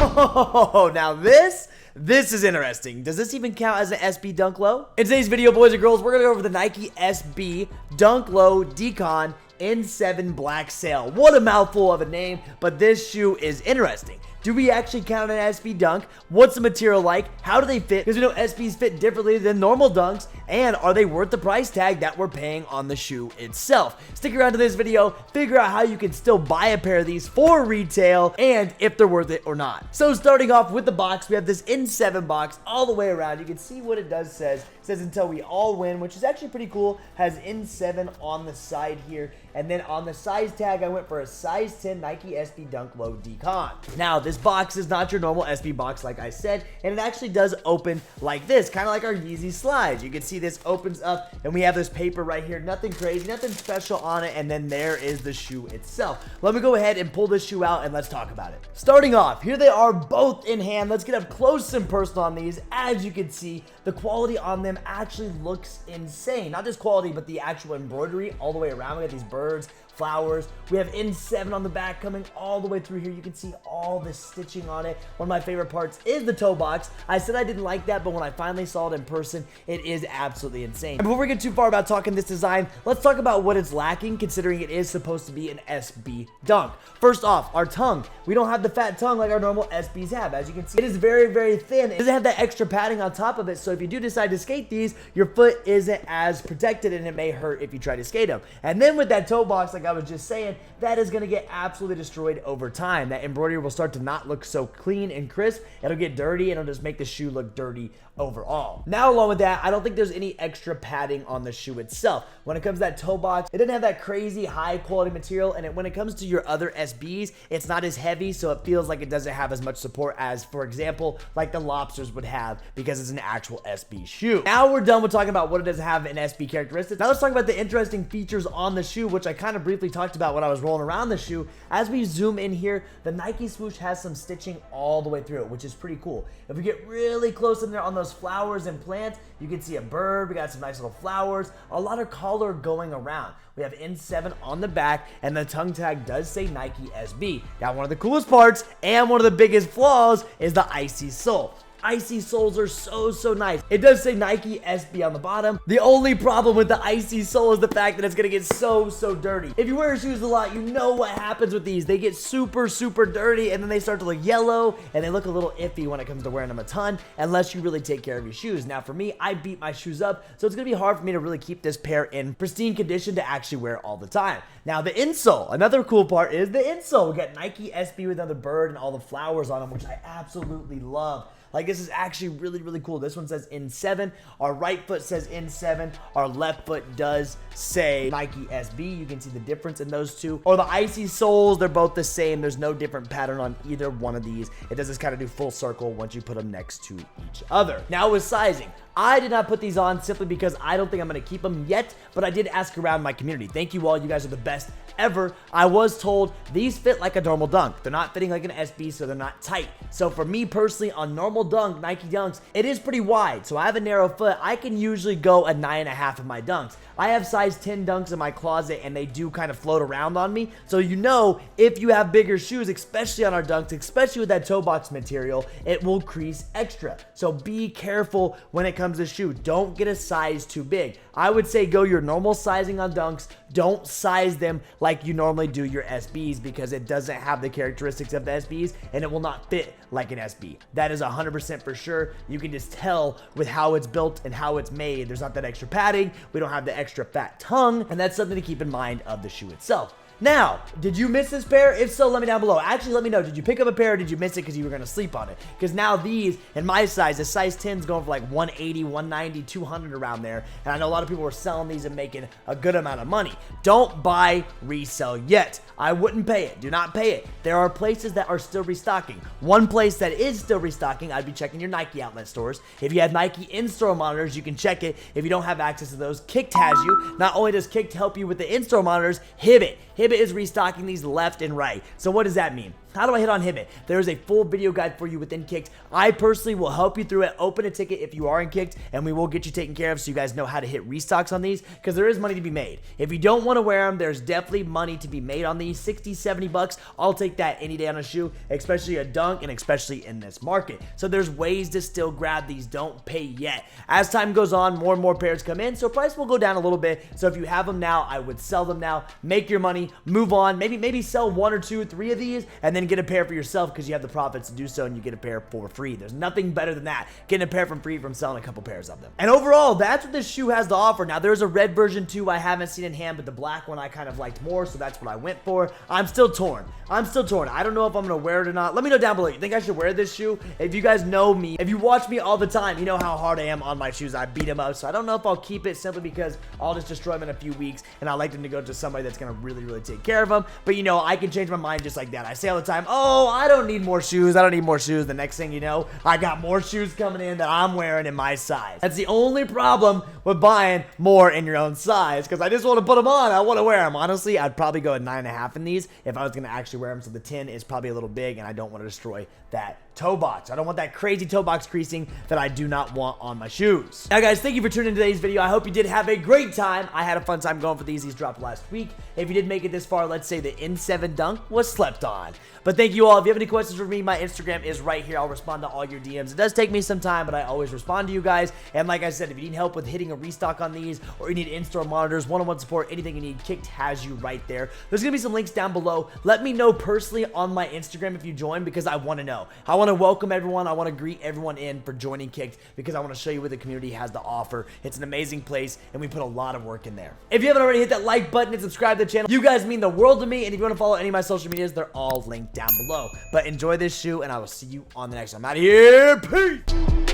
Oh, now this is interesting. Does this even count as an SB Dunk Low? In today's video, boys and girls, we're gonna go over the Nike SB Dunk Low Decon N7 Black Sail. What a mouthful of a name, but this shoe is interesting. Do we actually count an SB Dunk? What's the material like? How do they fit? Because we know SBs fit differently than normal Dunks, and are they worth the price tag that we're paying on the shoe itself? Stick around to this video, figure out how you can still buy a pair of these for retail, and if they're worth it or not. So starting off with the box, we have this N7 box all the way around. You can see what it does says. It says until we all win, which is actually pretty cool. Has N7 on the side here. And then on the size tag, I went for a size 10 Nike SB Dunk Low Decon. Now, this box is not your normal SB box, like I said, and it actually does open like this, kind of like our Yeezy slides. You can see this opens up, and we have this paper right here. Nothing crazy, nothing special on it, and then there is the shoe itself. Let me go ahead and pull this shoe out, and let's talk about it. Starting off, here they are both in hand. Let's get up close and personal on these. As you can see, the quality on them actually looks insane. Not just quality, but the actual embroidery all the way around. We got these birds, flowers. We have N7 on the back coming all the way through here. You can see all the stitching on it. One of my favorite parts is the toe box. I said I didn't like that, but when I finally saw it in person, it is absolutely insane. And before we get too far about talking this design, let's talk about what it's lacking, considering it is supposed to be an SB Dunk. First off, our tongue. We don't have the fat tongue like our normal SBs have. As you can see, it is very, very thin. It doesn't have that extra padding on top of it, so if you do decide to skate these, your foot isn't as protected, and it may hurt if you try to skate them. And then with that toe box, like I was just saying, that is going to get absolutely destroyed over time. That embroidery will start to not look so clean and crisp. It'll get dirty, and it'll just make the shoe look dirty overall. Now, along with that, I don't think there's any extra padding on the shoe itself. When it comes to that toe box, it doesn't have that crazy high quality material, and when it comes to your other SBs, it's not as heavy, so it feels like it doesn't have as much support as, for example, like the Lobsters would have, because it's an actual SB shoe. Now we're done with talking about what it does have in SB characteristics. Now let's talk about the interesting features on the shoe, which I kind of briefly talked about when I was rolling around the shoe. As we zoom in here, the Nike swoosh has some stitching all the way through it, which is pretty cool. If we get really close in there on those flowers and plants, you can see a bird. We got some nice little flowers, a lot of color going around. We have N7 on the back, and the tongue tag does say Nike SB. Now, one of the coolest parts and one of the biggest flaws is the icy sole. Icy soles are so nice. It does say Nike SB on the bottom. The only problem with the icy sole is the fact that it's gonna get so dirty. If you wear your shoes a lot, you know what happens with these. They get super dirty, and then they start to look yellow, and they look a little iffy when it comes to wearing them a ton, unless you really take care of your shoes. Now, for me, I beat my shoes up, so it's gonna be hard for me to really keep this pair in pristine condition to actually wear all the time. Now, the insole. Another cool part is the insole. We got Nike SB with another bird and all the flowers on them, which I absolutely love. Like, this is actually really cool. This one says N7. Our right foot says N7. Our left foot does say Nike SB. You can see the difference in those two. Or the icy soles, they're both the same. There's no different pattern on either one of these. It does just kind of do full circle once you put them next to each other. Now with sizing. I did not put these on simply because I don't think I'm going to keep them yet, but I did ask around my community. Thank you all. You guys are the best ever. I was told these fit like a normal dunk. They're not fitting like an SB, so they're not tight. So for me personally, on normal dunk, Nike Dunks, it is pretty wide. So I have a narrow foot. I can usually go a 9.5 in my dunks. I have size 10 dunks in my closet, and they do kind of float around on me. So you know, if you have bigger shoes, especially on our dunks, especially with that toe box material, it will crease extra. So be careful when it comes to shoe. Don't get a size too big. I would say go your normal sizing on dunks. Don't size them like you normally do your SBs, because it doesn't have the characteristics of the SBs, and it will not fit like an SB. That is 100% for sure. You can just tell with how it's built and how it's made. There's not that extra padding. We don't have the extra fat tongue, and that's something to keep in mind of the shoe itself. Now, did you miss this pair? If so, let me down below. Actually, let me know. Did you pick up a pair, or did you miss it because you were going to sleep on it? Because now these, in my size, the size 10 is going for like 180, 190, 200 around there. And I know a lot of people were selling these and making a good amount of money. Don't buy resell yet. I wouldn't pay it. Do not pay it. There are places that are still restocking. One place that is still restocking, I'd be checking your Nike outlet stores. If you have Nike in-store monitors, you can check it. If you don't have access to those, Kicked has you. Not only does Kicked help you with the in-store monitors, Hibbett is restocking these left and right. So what does that mean? How do I hit on Hit? There is a full video guide for you within Kicked. I personally will help you through it. Open a ticket if you are in Kicked, and we will get you taken care of so you guys know how to hit restocks on these, because there is money to be made. If you don't want to wear them, there's definitely money to be made on these. 60, 70 bucks. I'll take that any day on a shoe, especially a dunk, and especially in this market. So there's ways to still grab these. Don't pay yet. As time goes on, more and more pairs come in, so price will go down a little bit. So if you have them now, I would sell them now. Make your money, move on. Maybe sell 1 or 2 or 3 of these, and then get a pair for yourself because you have the profits to do so, and you get a pair for free. There's nothing better than that. Getting a pair from free from selling a couple pairs of them. And overall, that's what this shoe has to offer. Now, there's a red version too I haven't seen in hand, but the black one I kind of liked more, so that's what I went for. I'm still torn. I don't know if I'm gonna wear it or not. Let me know down below. You think I should wear this shoe? If you guys know me, if you watch me all the time, you know how hard I am on my shoes. I beat them up, so I don't know if I'll keep it simply because I'll just destroy them in a few weeks, and I like them to go to somebody that's gonna really take care of them. But you know, I can change my mind just like that. I say all the time, oh, I don't need more shoes. I don't need more shoes. The next thing you know, I got more shoes coming in that I'm wearing in my size. That's the only problem with buying more in your own size, because I just want to put them on. I want to wear them. Honestly, I'd probably go at 9.5 in these if I was going to actually wear them. So the 10 is probably a little big, and I don't want to destroy that toe box. I don't want that crazy toe box creasing that I do not want on my shoes. Now, guys, thank you for tuning in today's video. I hope you did have a great time. I had a fun time going for these. These dropped last week. If you did make it this far, let's say the N7 dunk was slept on. But thank you all. If you have any questions for me, my Instagram is right here. I'll respond to all your DMs. It does take me some time, but I always respond to you guys. And like I said, if you need help with hitting a restock on these, or you need in-store monitors, one-on-one support, anything you need, Kicked has you right there. There's going to be some links down below. Let me know personally on my Instagram if you join, because I want to know. I want to welcome everyone. I want to greet everyone in for joining Kicked, because I want to show you what the community has to offer. It's an amazing place, and we put a lot of work in there. If you haven't already, hit that like button and subscribe to the channel. You guys mean the world to me, and if you want to follow any of my social medias, they're all linked down below. But enjoy this shoe, and I will see you on the next one. I'm out of here. Peace!